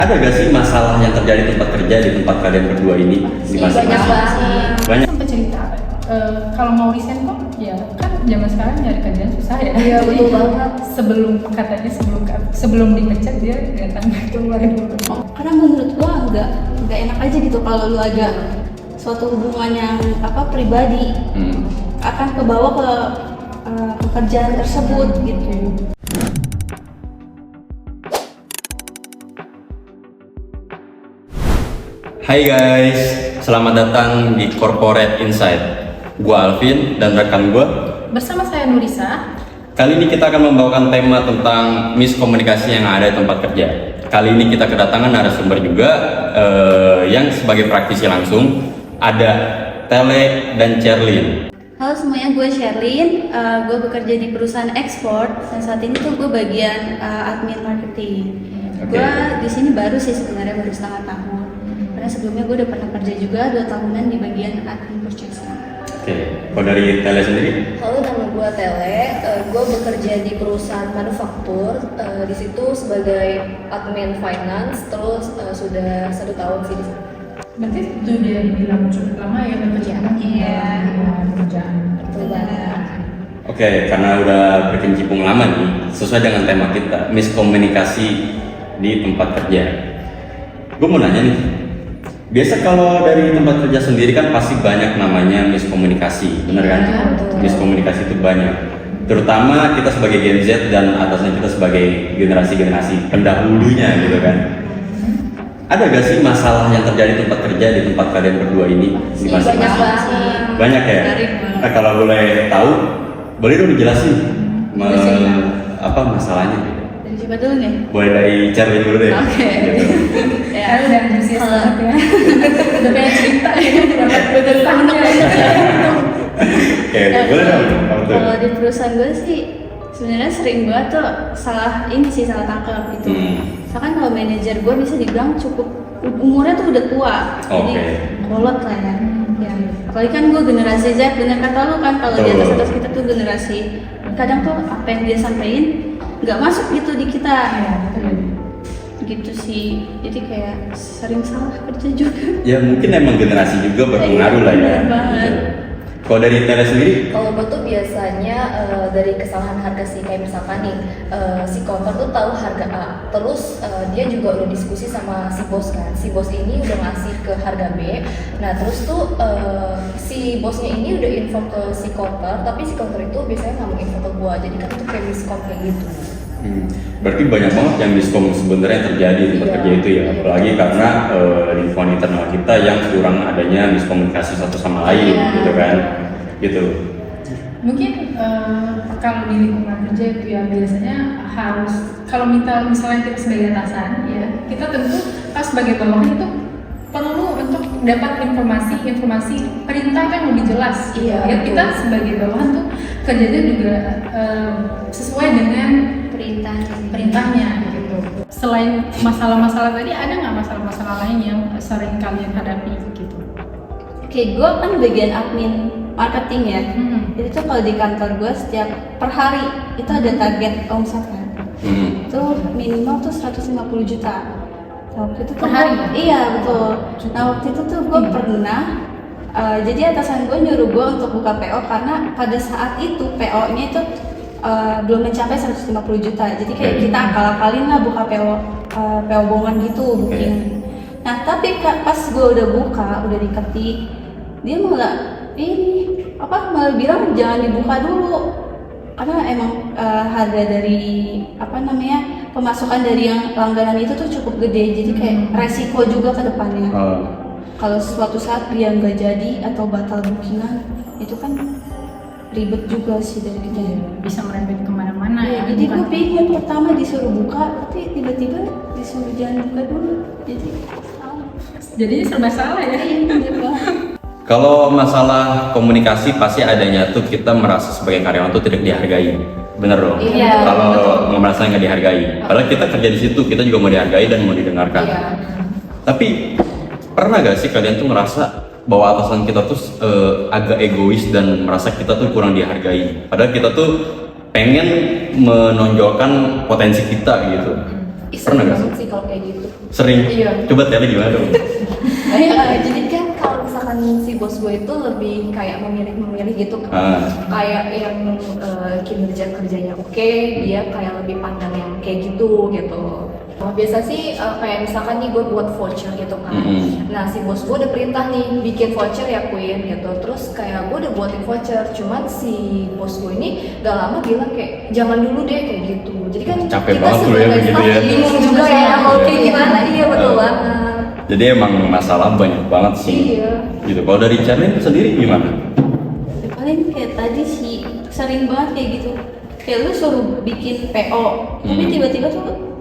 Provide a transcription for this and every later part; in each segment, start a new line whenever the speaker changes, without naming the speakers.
Ada gak sih masalah yang terjadi di tempat kerja di tempat kalian berdua ini? Di
Banyak banget.
Banyak.
Sampai cerita kalau mau resign kok ya kan zaman sekarang nyari kerjaan susah ya.
Iya,
Jadi,
betul banget.
sebelum dipecat dia datang keluarin dulu.
Karena menurut gua nggak enak aja gitu kalau lu ada suatu hubungan yang pribadi akan kebawa ke pekerjaan tersebut gitu.
Hai guys, selamat datang di Corporate Insight. Gua Alvin dan rekan gua.
Bersama saya Nurisa.
Kali ini kita akan membawakan tema tentang miskomunikasi yang ada di tempat kerja. Kali ini kita kedatangan narasumber juga yang sebagai praktisi langsung. Ada Tele dan Cherlyn.
Halo semuanya, gue Sherlyn, gue bekerja di perusahaan ekspor dan saat ini tuh gue bagian admin marketing.
Oke.
Gue di sini baru sih sebenarnya baru setengah tahun. Karena sebelumnya gue udah pernah kerja juga 2 tahunan di bagian admin purchasing.
Oke, kalau dari Tele sendiri?
Halo, nama gue Tele. Gue bekerja di perusahaan manufaktur. Di situ sebagai admin finance. Terus sudah 1 tahun sih di situ.
Berarti itu dia bilang cukup lama ya pekerjaan.
Iya.
Pekerjaan.
Betul banget.
Oke, karena udah berkecimpung lama nih, sesuai dengan tema kita, miskomunikasi di tempat kerja. Gue mau nanya nih, biasa kalau dari tempat kerja sendiri kan pasti banyak namanya miskomunikasi, bener kan?
Iya, betul.
Miskomunikasi itu banyak. Terutama kita sebagai Gen Z dan atasnya kita sebagai generasi-generasi pendahulunya gitu kan. Ada gak sih masalah yang terjadi di tempat kerja di tempat kalian berdua ini? Di masing-masing?
Banyak banget.
Banyak ya?
Menarik banget.
Nah, kalau boleh tahu, boleh dong dijelasin
Boleh sih.
apa masalahnya gitu.
Dari siapa dulu nih?
Boleh dari Cherlyn dulu deh.
Oke.
Gitu.
Ya.
Saya udah antusias banget ya. Udah pengen cerita ya. Udah tahunnya.
Oke, boleh dong. Kamu tuh.
Kalau di perusahaan gue sih sebenarnya sering banget tuh salah tangkap gitu. Misalkan kalau manajer gue bisa dibilang cukup umurnya tuh udah tua, jadi
Oke.
kolot lah ya. Ya. Apalagi kan gue generasi Z, bener kata lu kan kalau di
Betul.
atas kita tuh generasi kadang tuh apa yang dia sampaikan nggak masuk gitu di kita.
Iya, betul.
Gitu sih, jadi kayak sering salah kerja juga.
Ya mungkin emang generasi juga berpengaruh lah ya.
Bener banget.
Gitu. Kalau dari Tele sendiri?
Kalau gue tuh biasanya dari kesalahan harga sih, kayak misalkan nih si counter tuh tahu harga A, terus dia juga udah diskusi sama si bos kan, si bos ini udah ngasih ke harga B. Nah terus tuh si bosnya ini udah info ke si counter, tapi si counter itu biasanya nggak mau info ke gue, jadi kan itu kayak miskom kayak gitu.
Berarti banyak banget yang miskom sebenarnya yang terjadi di tempat
Iya.
kerja itu ya, apalagi karena lingkungan internal kita yang kurang adanya miskomunikasi satu sama lain,
Iya.
gitu kan, gitu.
Mungkin kalau di lingkungan kerja itu ya biasanya harus kalau misalnya kita sebagai atasan ya kita tentu pas sebagai bawahan itu perlu untuk dapat informasi perintah yang lebih jelas.
Iya,
Ya
betul.
kita sebagai bawahan tuh kerjanya juga sesuai dengan perintahnya gitu. Selain masalah-masalah tadi ada nggak masalah-masalah lain yang sering kalian hadapi gitu?
Oke, gue kan bagian admin marketing ya. Jadi tuh kalau di kantor gue setiap per hari itu ada target omset kan. Itu minimal tuh 150 juta. Nah, waktu itu tuh
Per hari ya?
Iya betul. Nah waktu itu tuh gue pernah jadi atasan gue nyuruh gue untuk buka PO karena pada saat itu PO-nya itu belum mencapai 150 juta. Jadi kayak kita akal-akalin lah buka PO bohongan gitu booking. Nah tapi pas gue udah buka, udah diketik, dia malah malah bilang jangan dibuka dulu karena emang harga dari pemasukan dari yang langganan itu tuh cukup gede, jadi kayak resiko juga ke depannya. Kalau suatu saat dia nggak jadi atau batal bookingan itu kan ribet juga sih dari kita.
Bisa merembet kemana-mana
Ya,
ya.
jadi gue
bukan-
bingung, pertama disuruh buka tapi tiba-tiba disuruh jangan buka dulu, jadi salah.
Jadinya serba salah ya.
Iya, bener banget.
Kalau masalah komunikasi pasti adanya tuh kita merasa sebagai karyawan tuh tidak dihargai, bener dong?
Iya,
Kalau
betul.
merasa nggak dihargai, padahal kita kerja di situ kita juga mau dihargai dan mau didengarkan.
Iya.
Tapi pernah gak sih kalian tuh ngerasa bahwa atasan kita tuh agak egois dan merasa kita tuh kurang dihargai? Padahal kita tuh pengen menonjolkan potensi kita gitu. Pernah gak sih?
Sih kalau kayak gitu.
Sering.
Iya.
Coba Tele gimana dong?
Jadi kan kalau misalkan si bos gue itu lebih kayak memilih gitu kan. Kayak yang kinerja kerjanya oke, dia kayak lebih pandang yang kayak gitu. Biasa sih kayak misalkan nih gue buat voucher gitu kan. Nah si bos gue udah perintah nih bikin voucher ya Queen gitu. Terus kayak gue udah buatin voucher, cuman si bos gue ini gak lama bilang kayak jangan dulu deh kayak gitu. Jadi kan
Capek
kita
banget tuh ya
sebagai
begitu
staff
ya.
bingung juga ya mau kayak gimana. Iya betul banget.
Jadi emang masalah banyak banget sih.
Iya.
Gitu. Kalau dari Charlene sendiri gimana?
Paling kayak tadi sih sering banget kayak gitu. Kayak lu suruh bikin PO, tapi tiba-tiba tuh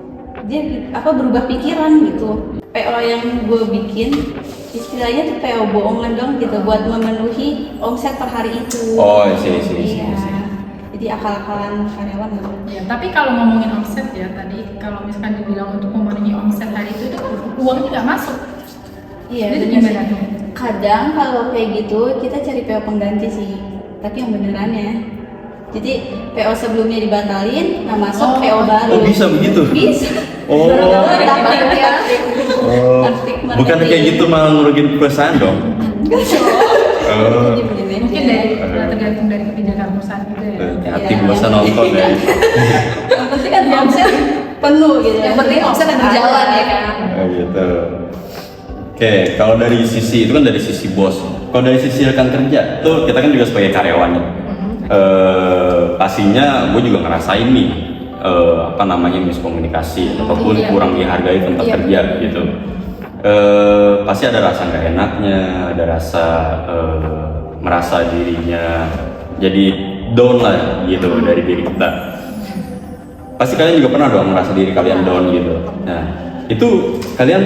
dia berubah pikiran gitu. PO yang gue bikin istilahnya tuh PO bohongan dong gitu buat memenuhi omset per hari itu.
Oh, iya.
Jadi akal-akalan karyawan lah.
Ya, tapi kalau ngomongin omset ya tadi, kalau misalkan dibilang untuk memenuhi omset hari itu kan uangnya nggak masuk.
Iya,
Jadi
bener
gimana
sih.
tuh?
Kadang kalau kayak gitu kita cari PO pengganti sih, tapi yang benerannya. Jadi PO sebelumnya dibatalin, nah masuk PO baru.
Oh, bisa begitu?
Bisa.
Oh.
Dapat ya.
Oh.
Taktik marketing.
Bukan kayak gitu malah ngurugin perusahaan dong. Oh.
Jadi bener
Mungkin
aja.
dari tergantung dari kebijakan perusahaan juga ya.
Hati gak usah nonton ya.
Yang penting kan omset penuh gitu.
Yang penting omset ada jalan ya kan.
Oh gitu. Oke, kalau dari sisi itu kan dari sisi bos. Kalau dari sisi rekan kerja, tuh kita kan juga sebagai karyawan ya. Pastinya gue juga ngerasain nih miskomunikasi ataupun kurang dihargai tempat kerja gitu. Pasti ada rasa nggak enaknya, ada rasa merasa dirinya jadi down lah gitu dari diri kita. Pasti kalian juga pernah dong merasa diri kalian down gitu. Nah, itu kalian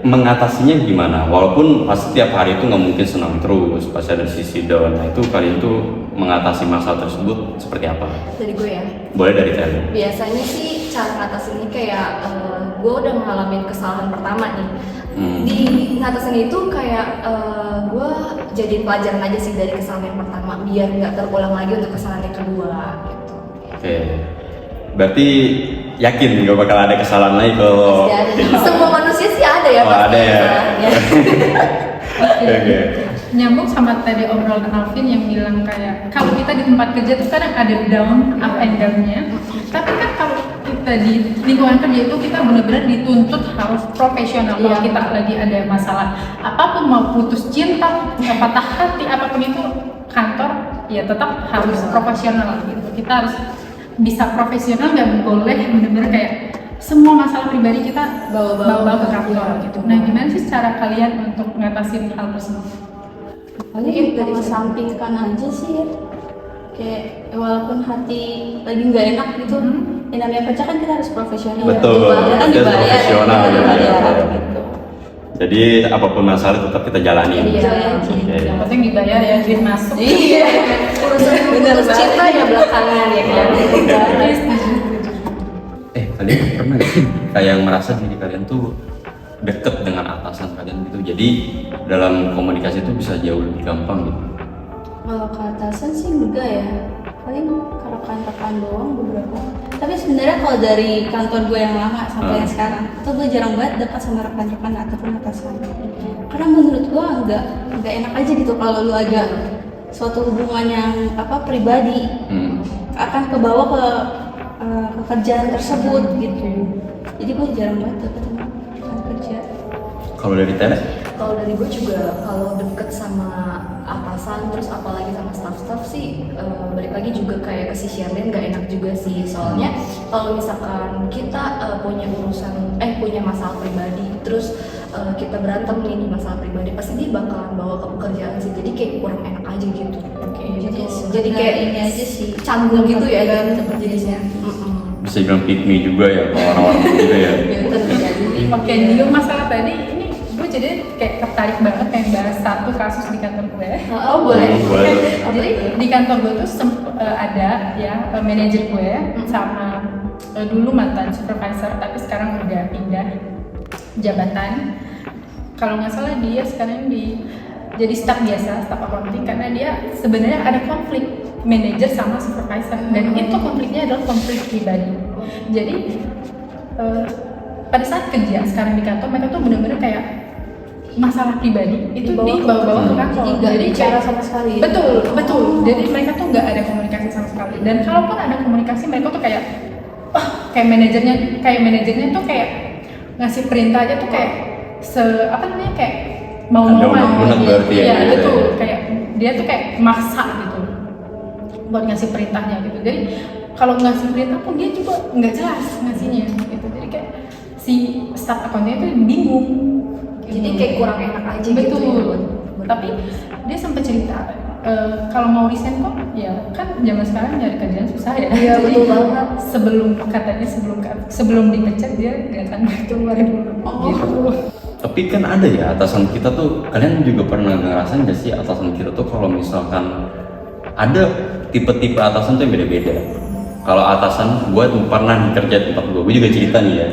mengatasinya gimana? Walaupun pasti tiap hari itu nggak mungkin senang terus, pasti ada sisi down. Nah, itu kalian tuh mengatasi masalah tersebut seperti apa?
Dari gue ya.
Boleh dari Tele.
Biasanya sih cara ngatasinnya kayak gue udah ngalamin kesalahan pertama nih. Di ngatasin itu kayak gue jadiin pelajaran aja sih dari kesalahan yang pertama biar nggak terulang lagi untuk kesalahan yang kedua gitu.
Oke. Berarti yakin nggak bakal ada kesalahan lagi kalau
Pasti ada. Semua manusia sih ada ya.
Oh,
pasti
ada ya.
kesalahannya.
Oke.
Nyambung sama tadi obrolan Alvin yang bilang kayak kalau kita di tempat kerja tuh kadang ada down, up and down-nya. Tapi kan kalau kita di lingkungan kerja itu kita benar-benar dituntut harus profesional. Kalau
Iya.
kita lagi ada masalah apapun, mau putus cinta, patah hati, apapun itu kantor ya tetap harus profesional gitu. Kita harus bisa profesional, nggak boleh benar-benar kayak semua masalah pribadi kita bawa ke kantor gitu. Nah, gimana sih cara kalian untuk ngatasin hal tersebut?
Paling dari sampingkan aja sih ya. Kayak walaupun hati lagi nggak enak gitu, yang namanya kerja kan kita harus profesional.
Betul,
Kita kan
kita
dibayar,
profesional
kita
gitu ya.
dibayar, gitu.
Jadi apapun masalah tetap kita jalani.
Iya.
Oke.
Yang penting dibayar ya, duit masuk.
Iya.
Urusan
Bener
putus
banget.
cinta ya belakangan ya kan.
Kalian pernah nggak sih kayak merasa diri kalian tuh deket dengan atasan kalian gitu? Jadi dalam komunikasi itu bisa jauh lebih gampang gitu.
Kalau ke atasan sih enggak ya, paling ke rekan-rekan doang beberapa. Tapi sebenarnya kalau dari kantor gue yang lama sampai yang sekarang, itu gue jarang banget dekat sama rekan-rekan ataupun atasan. Karena menurut gue nggak enak aja gitu kalau lu ada suatu hubungan yang pribadi akan kebawa ke pekerjaan tersebut gitu. Jadi gue jarang banget dekat sama rekan kerja.
Kalau dari Tele?
Kalau dari gue juga kalau deket sama atasan terus apalagi sama staff-staff sih balik lagi juga kayak ke si Sherlyn gak enak juga sih soalnya kalau misalkan kita punya masalah pribadi terus kita berantem nih di masalah pribadi pasti dia bakalan bawa ke pekerjaan sih jadi kayak kurang enak aja gitu. Jadi kayak
ini aja sih.
canggung gitu ya kan jadinya.
Bisa bilang pick me juga ya kalau orang-orang gitu ya.
Oke, di masalah tadi ini gue jadi kayak tertarik banget pengen bahas satu kasus di kantor gue.
Oh boleh.
Boleh.
Jadi di kantor gue tuh ada ya manajer gue sama dulu mantan supervisor tapi sekarang udah pindah jabatan. Kalau nggak salah dia sekarang jadi staff biasa, staff accounting karena dia sebenarnya ada konflik manajer sama supervisor dan itu konfliknya adalah konflik pribadi. Jadi pada saat kerja sekarang di kantor mereka tuh benar-benar kayak masalah pribadi itu dibawa-bawa ke kantor.
Jadi nggak bicara
kayak-
sama sekali.
betul. Jadi mereka tuh nggak ada komunikasi sama sekali. Dan kalaupun ada komunikasi mereka tuh kayak kayak manajernya tuh kayak ngasih perintah aja tuh kayak kayak mau-mauan.
Ada unek-unek berarti ya,
Iya,
gitu
betul.
ya.
Kayak dia tuh kayak maksa gitu buat ngasih perintahnya gitu. Jadi kalau ngasih perintah pun dia juga nggak jelas ngasihnya gitu. Jadi kayak si staff akunnya itu bingung.
Jadi kayak kurang enak aja
Betul.
gitu ya.
Tapi dia sempat cerita kalau mau resign kok ya kan zaman sekarang nyari kerjaan susah ya.
Iya,
Jadi
betul banget.
sebelum dipecat dia nggak akan keluar dulu. Gitu.
Tapi kan ada ya atasan kita tuh, kalian juga pernah ngerasain gak sih atasan kita tuh kalau misalkan ada tipe-tipe atasan tuh yang beda-beda. Kalau atasan gue tuh pernah kerja di tempat gue juga cerita nih ya.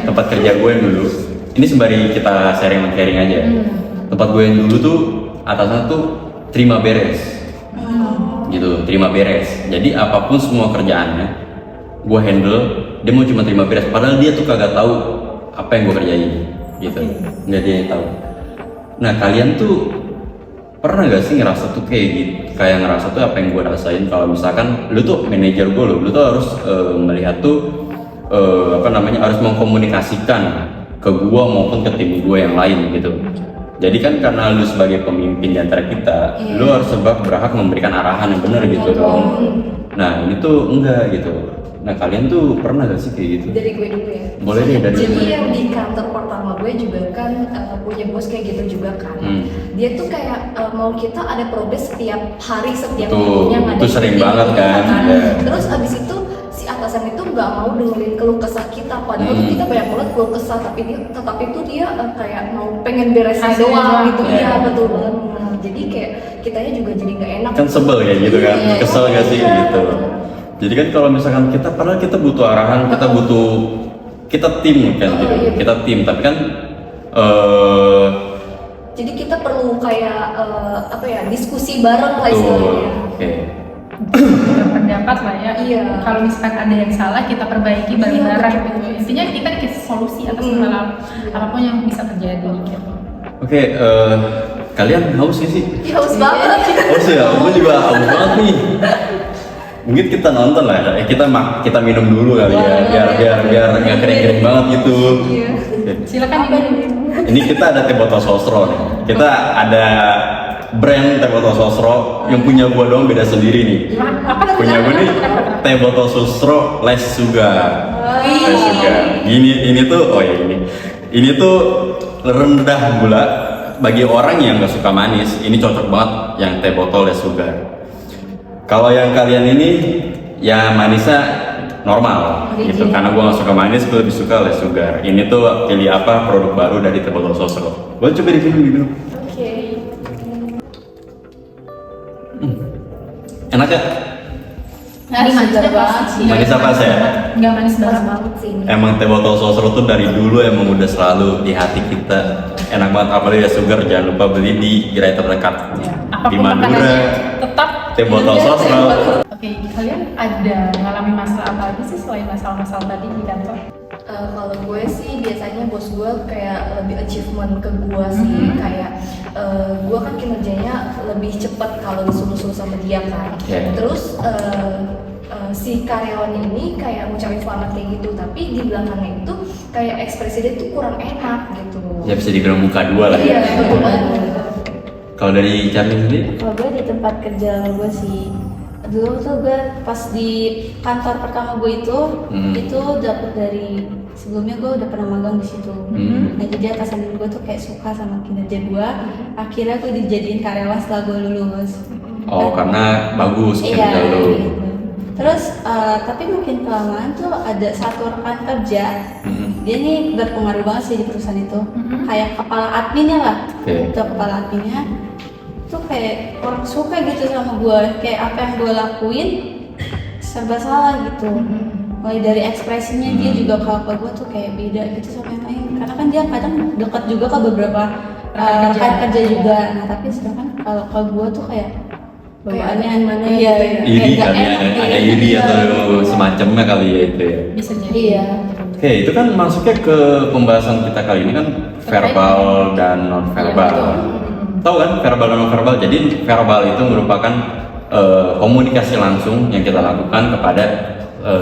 Tempat kerja gue yang dulu, ini sembari kita sharing aja. Tempat gue yang dulu tuh atasan tuh terima beres, gitu, terima beres. Jadi apapun semua kerjaannya gue handle, dia mau cuma terima beres. Padahal dia tuh kagak tahu apa yang gue kerjain, gitu, nggak dia yang tahu. Nah kalian tuh pernah gak sih ngerasa tuh kayak gitu, kayak ngerasa tuh apa yang gue rasain kalau misalkan lu tuh manajer gue, lu tuh harus melihat tuh harus mengkomunikasikan ke gue maupun ke tim gue yang lain gitu. Jadi kan karena lu sebagai pemimpin di antara kita, lu harus berhak memberikan arahan yang benar gitu dong. Nah ini tuh enggak gitu. Nah kalian tuh pernah gak sih kayak gitu?
Dari gue dulu ya.
Boleh deh dari
Jadi
gue.
yang di kantor pertama gue juga kan punya bos kayak gitu juga kan. Dia tuh kayak mau kita ada progres setiap hari, setiap
Betul,
minggunya ngadain
itu sering
meeting
banget
gitu
kan. Iya.
Terus abis itu si atasan itu nggak mau dengerin keluh kesah kita. Padahal tuh kita banyak banget keluh kesah, tapi dia kayak mau pengen beresin
Hasilnya
doang
doang.
gitu.
Iya.
Iya betul banget. Jadi kayak kitanya juga jadi nggak enak.
Kan sebel ya gitu kan,
Iya.
kesel gak sih
Iya.
gitu. Jadi kan kalau misalkan padahal kita butuh arahan, kita tim kan gitu,
iya.
kita tim, tapi kan
Jadi kita perlu kayak diskusi bareng lah
tuh,
istilahnya.
oke.
Berpendapat lah ya.
Iya.
Kalau misalkan ada yang salah kita perbaiki bareng-bareng
Iya,
gitu.
betul.
Intinya kita dikasih solusi atas masalah apapun yang bisa terjadi gitu.
Oke, kalian haus gak sih?
Ya haus banget.
Haus ya, gue juga haus banget nih. Mungkin kita nonton lah, kita minum dulu kali ya, biar nggak kering banget gitu.
Iya.
Oke.
Silakan ini.
Ini kita ada teh botol sosro nih. Kita ada brand teh botol sosro yang punya gua doang beda sendiri nih.
Apa
Punya gua nih teh botol sosro less sugar. Less sugar. Ini tuh ini tuh rendah gula bagi orang yang nggak suka manis. Ini cocok banget yang teh botol less sugar. Kalau yang kalian ini ya manisnya normal gitu, karena gue gak suka manis, gue lebih suka less sugar. Ini tuh pilih apa produk baru dari teh botol sosro. Boleh coba diminum.
Oke.
Enak ya?
Nah,
segar banget sih.
Manis apa sih?
Nggak manis
Pas
banget.
banget sih ini.
Emang teh botol sosro tuh dari dulu emang udah selalu di hati kita. Enak banget, apalagi ya sugar, jangan lupa beli di gerai terdekat.
Ya,
Di
apapun
Madura,
makanannya tetap
teh botol
Iya,
sosro.
Oke, kalian ada mengalami masalah apa lagi sih selain masalah-masalah tadi di kantor?
Kalau gue sih biasanya bos gue kayak lebih achievement ke gue sih, kayak gue kan kinerjanya lebih cepat kalau disuruh-suruh sama dia kan.
Oke.
Terus si karyawan ini kayak ngucapin selamat kayak gitu, tapi di belakangnya itu kayak ekspresi dia tuh kurang enak gitu.
Ya bisa dibilang muka dua lah
Iya,
ya.
betul banget.
Kalau dari Charlie sendiri?
Kalau gue di tempat kerja gue sih, dulu tuh gue pas di kantor pertama gue itu dapet dari sebelumnya gue udah pernah magang di situ. Nah jadi atasan gue tuh kayak suka sama kinerja gue. Akhirnya gue dijadiin karyawan setelah gue lulus.
Oh, karena bagus
Iya.
kinerja lu.
Gitu. Terus tapi mungkin kelamaan tuh ada satu rekan kerja. Dia nih berpengaruh banget sih di perusahaan itu. Kayak kepala adminnya lah.
Oke.
Itu kepala adminnya tuh kayak kurang suka gitu sama gue. Kayak apa yang gue lakuin serba salah gitu. Mulai dari ekspresinya dia juga kalau ke gue tuh kayak beda gitu sama yang lain. Karena kan dia kadang dekat juga ke beberapa rekan kerja juga. Nah tapi sedangkan kalau ke gue tuh kayak bawaannya
gimana
iya,
gitu ya.
Iri
kayak
kali
nggak
ya,
enak
ada
gitu.
iri atau semacamnya kali ya itu ya.
Bisa jadi.
Iya.
Oke, itu kan masuknya ke pembahasan kita kali ini kan verbal dan non verbal.
Iya, betul.
Tahu kan verbal dan non verbal? Jadi verbal itu merupakan komunikasi langsung yang kita lakukan kepada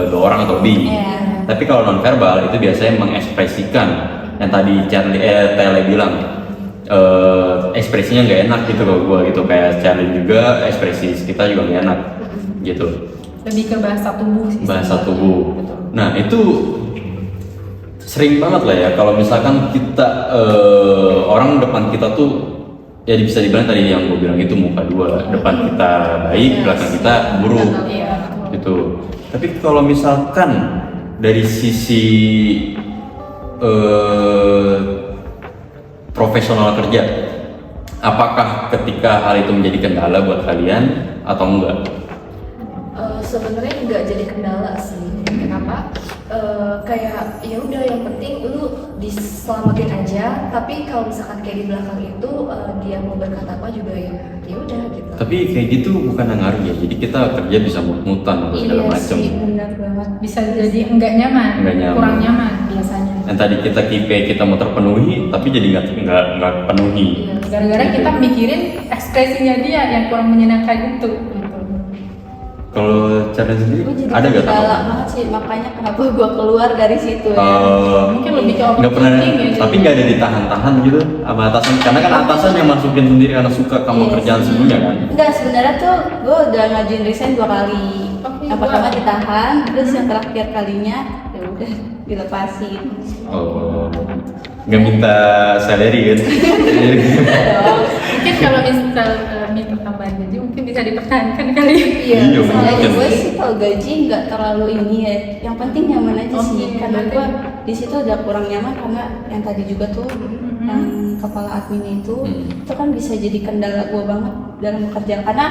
dua orang atau lebih.
Iya.
Tapi kalau non verbal itu biasanya mengekspresikan yang tadi Tele bilang ekspresinya nggak enak gitu loh gua gitu, kayak Charlie juga ekspresi kita juga nggak enak gitu.
Lebih ke bahasa tubuh sih.
Bahasa
sebenarnya.
tubuh.
Betul.
Nah itu sering banget lah ya kalau misalkan kita orang depan kita tuh ya bisa dibilang tadi yang gue bilang itu muka dua, depan kita baik, belakang kita buruk
Iya.
gitu. Tapi kalau misalkan dari sisi profesional kerja, apakah ketika hal itu menjadi kendala buat kalian atau enggak?
Sebenarnya nggak jadi kendala sih. Kenapa? Kayak ya udah yang penting lu diselamatin aja. Tapi kalau misalkan kayak di belakang itu dia mau berkata apa juga ya udah gitu.
Tapi kayak gitu bukan yang ngaruh ya. Jadi kita kerja bisa mut-mutan atau segala macam.
sih, benar banget.
Bisa jadi enggak nyaman,
Enggak nyaman.
kurang nyaman biasanya.
Yang tadi kita KPI kita mau terpenuhi, tapi jadi nggak penuhi.
Iya,
Gara-gara kita mikirin ekspresinya dia yang kurang menyenangkan itu. Gitu.
Kalau cara sendiri
Gue jadi
ada nggak
kendala
tanggapan?
banget sih, makanya kenapa gue keluar dari situ ya.
Mungkin lebih ke
nggak pernah,
overthinking ya,
tapi
jadi.
nggak ada ditahan-tahan gitu sama atasan, karena kan atasan yang masukin sendiri karena suka kamu
Iya
kerjaan
sih.
sebelumnya kan.
Enggak, sebenarnya tuh gue udah ngajuin resign 2 kali.
Oke,
Yang pertama
wah.
ditahan, terus yang terakhir kalinya ya udah dilepasin.
Oh, nggak minta salary kan?
Mungkin kalau misal minta tambahan gaji mungkin bisa dipertahankan kali.
Iya,
Soalnya
mungkin.
gue sih kalau gaji nggak terlalu ini ya. Yang penting nyaman aja
Oke,
sih. Karena
berarti-
gue di situ udah kurang nyaman karena yang tadi juga tuh yang kepala admin itu kan bisa jadi kendala gue banget dalam bekerja karena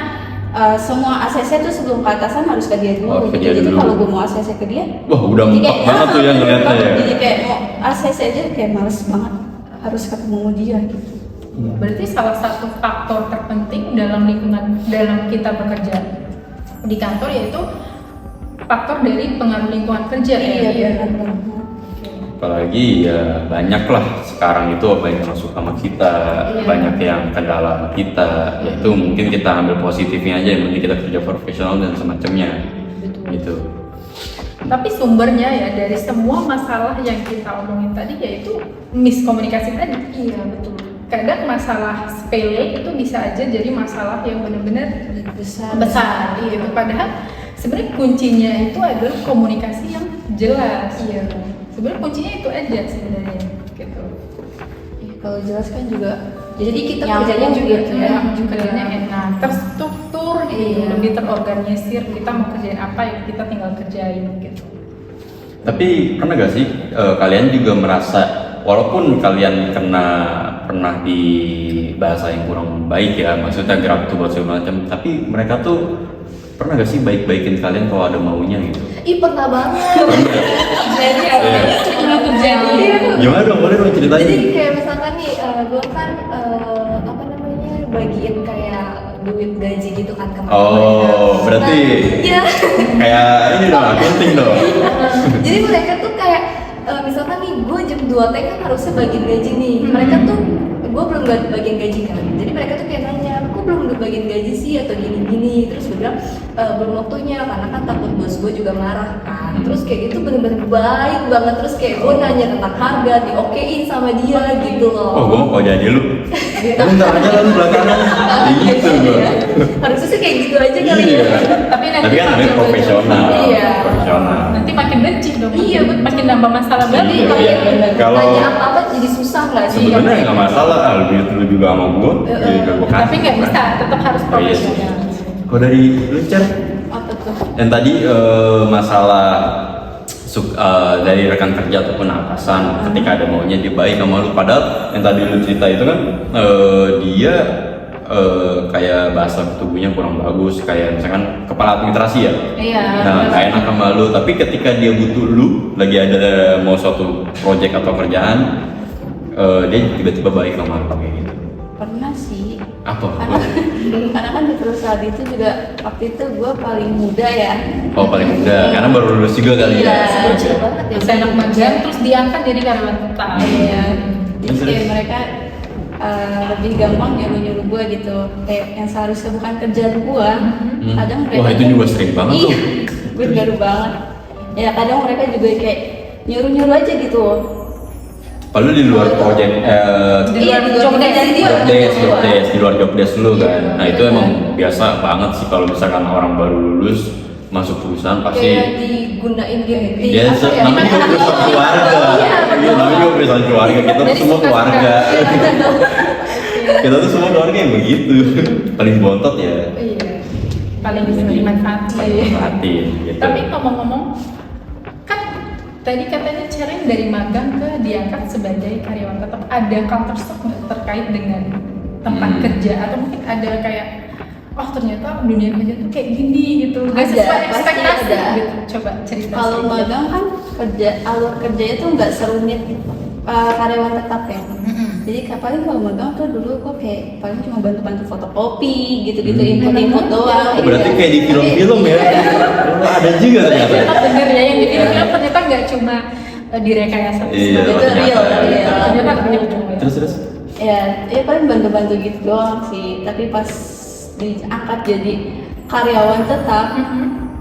semua ACC tuh sebelum ke atasan harus ke dia dulu.
Oh, ke
gitu.
dia
Jadi
dulu.
kalau gue mau ACC ke dia,
Wah udah
jadi
mentok banget tuh ya ngeliatnya ya.
Jadi kayak mau ACC aja kayak males banget harus ketemu dia gitu.
Berarti salah satu faktor terpenting dalam lingkungan dalam kita bekerja di kantor yaitu faktor dari pengaruh lingkungan kerja
Iya
ya.
benar banget.
Apalagi ya banyak lah sekarang itu banyak yang suka sama kita,
Iya.
banyak yang kendala sama kita. Yaitu mungkin kita ambil positifnya aja, yang penting kita kerja profesional dan semacamnya.
Betul.
Gitu.
Tapi sumbernya ya dari semua masalah yang kita omongin tadi yaitu miskomunikasi tadi. Iya betul. Kadang masalah sepele itu bisa aja jadi masalah yang benar-benar besar. Iya. Padahal sebenarnya kuncinya itu adalah komunikasi yang jelas. Iya. Sebenarnya kuncinya itu aja sebenarnya. Gitu.
Iya, kalau jelas kan juga
Jadi kita
nyambung
kerjanya juga
gitu
enak
ya.
juga.
Kerjanya enak, terstruktur gitu,
Iya.
lebih terorganisir. Kita mau kerjain apa ya kita tinggal kerjain gitu.
Tapi pernah gak sih kalian juga merasa walaupun kalian pernah di bahasa yang kurang baik ya, maksudnya grab tuh buat segala macam, tapi mereka tuh pernah gak sih baik-baikin kalian kalau ada maunya gitu?
Ih pernah banget.
Jadi pernah terjadi.
Gimana dong, boleh dong ceritain?
Jadi kayak misalkan nih, gue kan apa namanya bagiin kayak duit gaji gitu kan ke mereka.
Oh, berarti
Iya.
kayak ini dong, accounting dong.
Jadi mereka tuh kayak misalkan nih gue jam 2 teh kan harusnya bagiin gaji nih. Mereka tuh gue belum bagiin gaji kan. Jadi mereka tuh kayak nanya, kok belum bagiin gaji sih atau gini-gini. Terus gue bilang belum waktunya karena kan takut bos gue juga marah kan. Terus kayak gitu bener-bener baik banget. Terus kayak gue nanya tentang harga, diokein sama dia gitu loh.
Oh, gue mau kau jadi lu. Bentar aja lah lu belakangan. Gitu gue.
Harusnya sih kayak gitu aja kali
Iya.
ya.
Tapi nanti
Tapi kan namanya
makin-
profesional.
Iya.
Profesional.
Nanti makin benci dong.
Iya,
makin nambah masalah baru.
Iya,
Kalau
iya. Kalau-
nanya apa-apa jadi susah nggak sih?
Sebenarnya nggak masalah, lu juga sama gue, jadi gue kasih.
Tapi nggak bisa, tetap harus
Oh, iya sih.
profesional.
Kalau dari lu Cer,
apa tuh?
yang tadi masalah dari rekan kerja ataupun atasan ketika ada maunya dia baik sama lu, padahal yang tadi lu cerita itu kan dia kayak bahasa tubuhnya kurang bagus, kayak misalkan kepala administrasi ya.
Iya.
Nah, nggak enak sama lu, tapi ketika dia butuh lu, lagi ada mau suatu project atau kerjaan, dia tiba-tiba baik sama lu kayak gitu.
Pernah sih.
Apa?
Karena kan di perusahaan itu juga waktu itu gue paling muda ya.
Oh paling muda, karena baru lulus juga kali
Iya.
ya.
Bocil banget ya.
Saya anak magang terus diangkat jadi karyawan tetap.
Iya. Jadi
Terus?
kayak mereka lebih gampang nyuruh gue gitu. Kayak yang seharusnya bukan kerjaan gue. Kadang mereka
Wah itu juga sering banget tuh.
Gue garu banget. Ya kadang mereka juga kayak nyuruh-nyuruh aja gitu.
Padahal di luar project,
Iya, di luar
job desk.
kerjaan gue.
job desk, di luar job desk dulu kan. Nah itu emang biasa banget sih kalau misalkan orang baru lulus masuk perusahaan pasti
Kayak digunain gitu.
dia namanya juga perusahaan keluarga. Iya, namanya juga perusahaan keluarga. Kita tuh
Jadi
semua
suka-suka.
keluarga. Kita tuh semua keluarga yang begitu. Paling bontot ya.
Iya. Paling bisa dimanfaatin.
Perhatiin gitu.
Tapi ngomong-ngomong, kan tadi katanya Ceren dari magang ke diangkat sebagai karyawan tetap, ada counter stock nggak terkait dengan tempat kerja atau mungkin ada kayak oh ternyata dunia kerja tuh kayak gini gitu, nggak
Ada,
sesuai
pasti
ekspektasi
ada.
gitu. Coba cerita.
Kalau
sedikit.
magang kan alur kerjanya tuh nggak serumit karyawan tetap ya. Jadi paling kalau magang tuh dulu gue kayak paling cuma bantu-bantu fotokopi gitu-gitu, input-input doang.
Oh, berarti kayak di film-film ya. Oh, ada juga ternyata.
Ternyata bener ya yang di film ternyata nggak cuma direkayasa.
Iya,
Itu
ternyata.
real, iya.
Ternyata real juga.
Terus.
Ya paling bantu-bantu gitu doang sih. Tapi pas diangkat jadi karyawan tetap,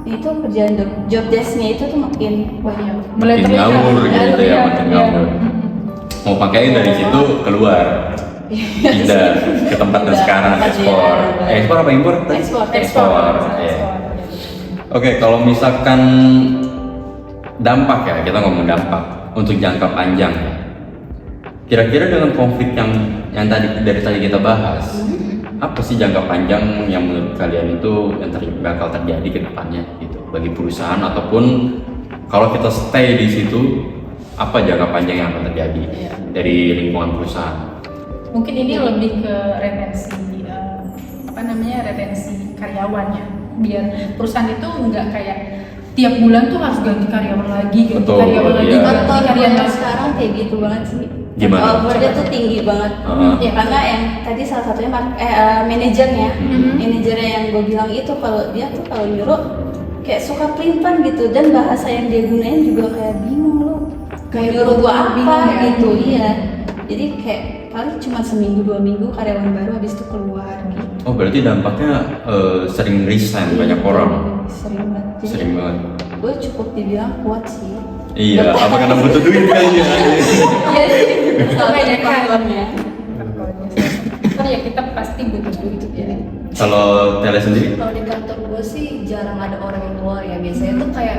itu kerjaan job desk-nya itu tuh makin banyak.
Mulai
Makin
terlihat.
ngawur gitu ya, makin
Iya.
ngawur. Mau pakai dari situ keluar, pindah ke tempat yang
Pindah,
sekarang
tempat
ekspor.
dia.
Ekspor apa impor? tadi?
Ekspor.
Ekspor. Iya. Oke, kalau misalkan dampak ya, kita ngomong dampak untuk jangka panjang. Kira-kira dengan konflik yang tadi dari tadi kita bahas, apa sih jangka panjang yang menurut kalian itu yang bakal terjadi ke depannya gitu bagi perusahaan ataupun kalau kita stay di situ apa jangka panjang yang akan terjadi dari lingkungan perusahaan?
Mungkin ini lebih ke retensi retensi karyawannya, biar perusahaan itu nggak kayak tiap bulan tuh harus ganti karyawan lagi, ganti
Betul,
karyawan lagi,
iya.
ganti
Kantor
karyawan
gue
lagi.
sekarang kayak gitu banget sih.
Gimana?
Overnya tuh tinggi banget.
Heeh.
Ya karena yang tadi salah satunya manajernya, manajernya yang gue bilang itu kalau dia tuh kalau nyuruh kayak suka pelimpan gitu dan bahasa yang dia gunain juga kayak bingung lu. Kayak nyuruh gua apa
bingung ya.
gitu, iya. Jadi kayak paling cuma seminggu 2 minggu karyawan baru habis itu keluar gitu.
Oh berarti dampaknya sering resign banyak orang.
Sering banget. Jadi,
Sering banget.
gue cukup dibilang kuat sih.
Iya, apa karena butuh duit kali ya?
Iya sih.
Kebanyakan.
Banyak faktornya.
Karena ya kita pasti butuh duit ya.
Kalau Tele sendiri?
Kalau di kantor gue sih jarang ada orang yang keluar ya. Biasanya tuh kayak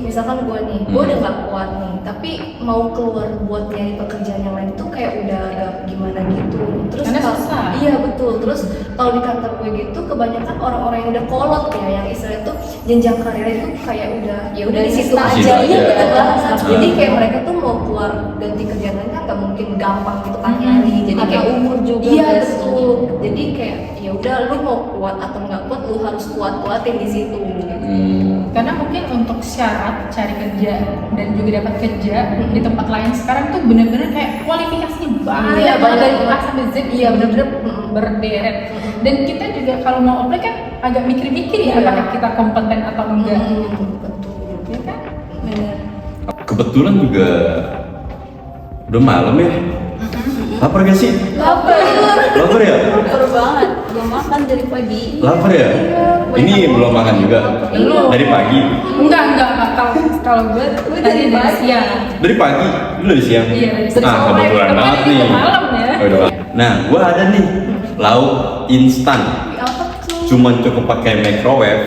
misalkan gue nih, gue udah gak kuat nih, tapi mau keluar buat nyari pekerjaan yang lain tuh kayak udah agak gimana gitu. Terus
Karena
kalau-
susah.
Iya betul. Terus kalau di kantor gue gitu, kebanyakan orang-orang yang udah kolot ya, yang istilahnya tuh jenjang karirnya itu kayak udah di situ
Di
aja.
situ
Iya
aja.
betul banget.
Ah.
Jadi kayak mereka tuh mau keluar ganti kerjaan lain kan gak mungkin gampang gitu kan nyari. Jadi
Karena
kayak
umur juga
Iya
guys.
betul. Jadi kayak ya udah lu mau kuat atau nggak kuat lu harus kuatin di situ. Gitu.
Karena mungkin untuk syarat cari kerja dan juga dapat kerja di tempat lain sekarang tuh bener-bener kayak kualifikasinya banyak
Iya,
banget dari
banget.
A sampai Z.
Iya, bener-bener.
berderet. Dan kita juga kalau mau apply kan agak mikir-mikir ya
Iya.
apakah kita kompeten atau enggak.
Betul.
Ya kan?
Bener.
Kebetulan juga udah malam ya. Lapar gak sih?
Lapar.
Lapar ya?
Lapar banget. Belum makan dari pagi.
Lapar ya? Ini belum makan juga?
Belum.
Dari pagi?
Enggak. Kalau gue
dari
dari
pagi.
siang.
Dari pagi? Lu dari siang?
Iya, dari siang.
Ah, kebetulan
Kemarin
banget
itu
nih.
malam ya.
Oh, udah malam. Nah, gua ada nih lauk instan.
Apa tuh?
Cuman cukup pakai microwave,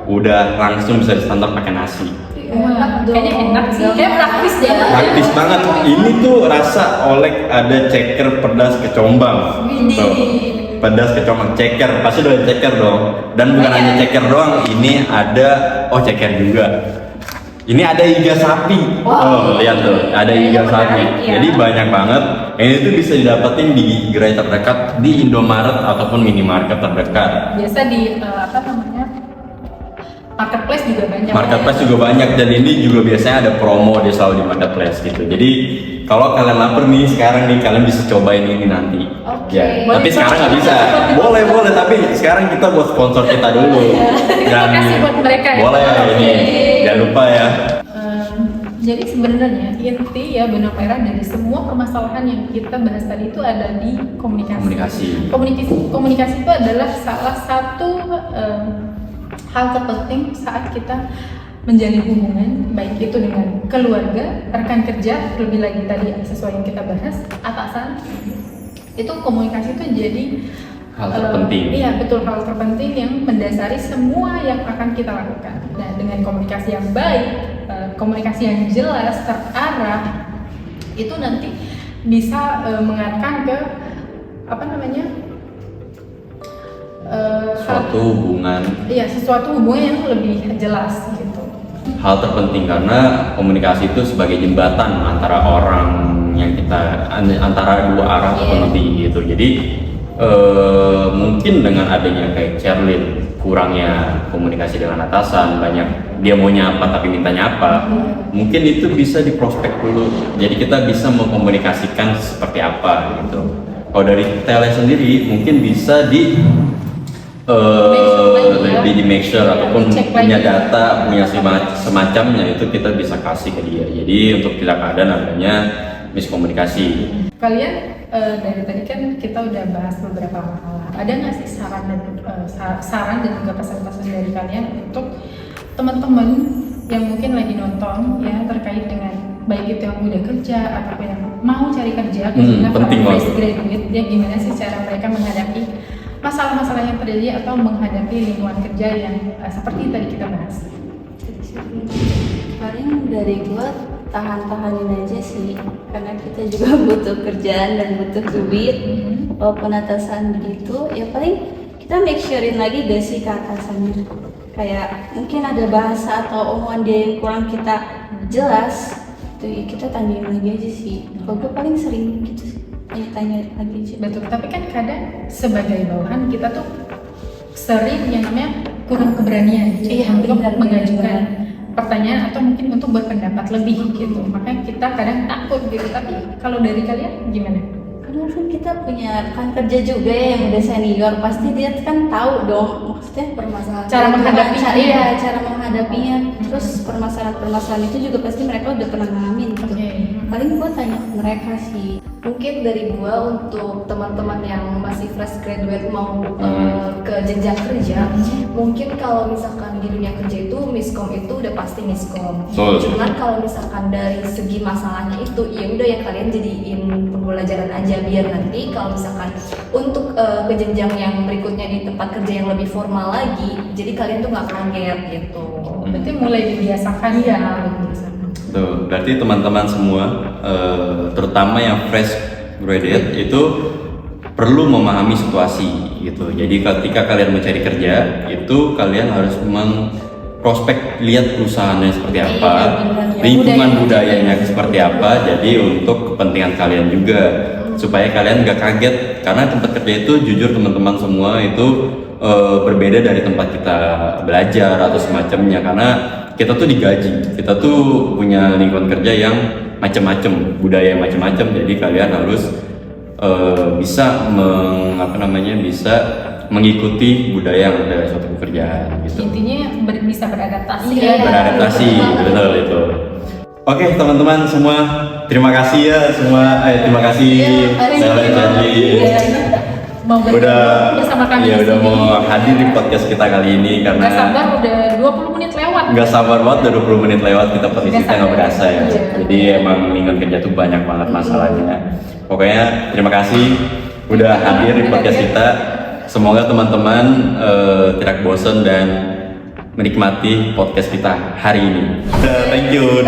udah langsung bisa disantap pakai nasi.
Wah, kayaknya enak sih. Kayak praktis ya.
Praktis banget. Ini tuh rasa olek ada ceker pedas kecombang. Tuh. Pedas kecombang ceker, pasti udah ceker dong. Dan bukan hanya ceker doang, ini ada ceker juga. Ini ada iga sapi. Oh, lihat tuh, ada iga sapi.
menarik ya.
Jadi banyak banget. Ini tuh bisa didapetin di gerai terdekat, di Indomaret ataupun minimarket terdekat.
Biasa di marketplace juga banyak.
Marketplace juga banyak dan ini juga biasanya ada promo dia selalu di marketplace gitu. Jadi kalau kalian lapar nih sekarang nih, kalian bisa cobain ini nanti.
Oke.
Ya,
Boleh
tapi sekarang nggak bisa.
sponsor.
Boleh, tapi sekarang kita buat sponsor kita dulu.
Terima kasih buat mereka ya.
Boleh
Oke.
ini. Jangan lupa ya.
Jadi sebenarnya inti ya benang merah dari semua permasalahan yang kita bahas tadi itu ada di komunikasi. Komunikasi itu adalah salah satu hal terpenting saat kita menjalin hubungan, baik itu dengan keluarga, rekan kerja, lebih lagi tadi sesuai yang kita bahas, atasan. Itu komunikasi itu jadi
Hal terpenting.
Iya betul, hal terpenting yang mendasari semua yang akan kita lakukan. Nah dengan komunikasi yang baik, komunikasi yang jelas, terarah, itu nanti bisa mengarahkan ke apa namanya?
Suatu hubungan.
Iya, sesuatu hubungan yang lebih jelas gitu.
Hal terpenting karena komunikasi itu sebagai jembatan antara orang yang kita antara dua arah atau lebih gitu. Jadi mungkin dengan adanya kayak Sherlyn kurangnya komunikasi dengan atasan, banyak dia maunya apa tapi mintanya apa, mungkin itu bisa diprospek dulu. Jadi kita bisa mengkomunikasikan seperti apa gitu. Kalau dari Tele sendiri mungkin bisa di lebih di make sure ataupun
Dicek
punya
lagi.
data, punya semacamnya itu kita bisa kasih ke dia. Jadi untuk tidak ada adanya miskomunikasi.
Kalian dari tadi kan kita udah bahas beberapa masalah. Ada nggak sih saran dan juga pesan-pesan dari kalian untuk teman-teman yang mungkin lagi nonton ya terkait dengan baik itu yang udah kerja ataupun yang mau cari kerja, khususnya para
penting
fresh
banget.
graduate, ya gimana sih cara mereka menghadapi masalah-masalah yang terjadi atau menghadapi lingkungan kerja yang seperti tadi kita bahas.
Paling dari gua tahan-tahanin aja sih, karena kita juga butuh kerjaan dan butuh duit. Walaupun atasan begitu, ya paling kita make surein lagi gak sih ke atasannya. Kayak mungkin ada bahasa atau omongan dia yang kurang kita jelas, tuh ya kita tanyain lagi aja sih. Kalau gua paling sering gitu sih, tanya lagi aja.
Betul, tapi kan kadang sebagai bawahan kita tuh sering yang namanya kurang keberanian
Iya,
untuk
benar,
mengajukan
benar.
pertanyaan atau mungkin untuk berpendapat lebih gitu. Makanya kita kadang takut gitu. Tapi kalau dari kalian gimana?
Karena kan kita punya rekan kerja juga ya yang udah senior, pasti dia kan tahu dong maksudnya
Permasalahan
Cara menghadapinya.
Iya, cara menghadapinya. Terus permasalahan-permasalahan itu juga pasti mereka udah pernah ngalamin gitu.
Oke.
Paling gua tanya ke mereka sih.
Mungkin dari gua untuk teman-teman yang masih fresh graduate mau ke jenjang kerja, mungkin kalau misalkan di dunia kerja itu miskom itu udah pasti miskom.
Betul.
Cuman kalau misalkan dari segi masalahnya itu ya udah ya kalian jadiin pembelajaran aja biar nanti kalau misalkan untuk ke jenjang yang berikutnya di tempat kerja yang lebih formal lagi, jadi kalian tuh nggak kaget gitu.
Berarti mulai dibiasakan
Iya,
ya.
Tuh, berarti teman-teman semua, terutama yang fresh graduate itu perlu memahami situasi gitu. Jadi ketika kalian mencari kerja, itu kalian harus mengprospek lihat perusahaannya seperti apa,
Iya, benar, ya.
lingkungan budayanya seperti apa. Jadi untuk kepentingan kalian juga, supaya kalian nggak kaget. Karena tempat kerja itu jujur teman-teman semua itu berbeda dari tempat kita belajar atau semacamnya. Karena kita tuh digaji, kita tuh punya lingkungan kerja yang macam-macam, budaya macam-macam. Jadi kalian harus bisa bisa mengikuti budaya yang ada di suatu pekerjaan gitu.
Intinya bisa beradaptasi
Iya.
ya.
Beradaptasi, betul itu. Oke teman-teman semua, terima kasih ya semua. Terima kasih Tele jadi
Mau bergabung
udah
bersama kami
ya
di
udah
sini.
mau hadir di podcast kita kali ini karena
Nggak sabar udah 20 menit lewat.
nggak sabar banget udah 20 menit lewat kita posisi
Nggak
kita nggak
sabar.
berasa ya.
Iya.
Jadi emang lingkungan kerja tuh banyak banget masalahnya. Pokoknya terima kasih udah hadir di podcast kita. Semoga teman-teman tidak bosan dan menikmati podcast kita hari ini. Thank you.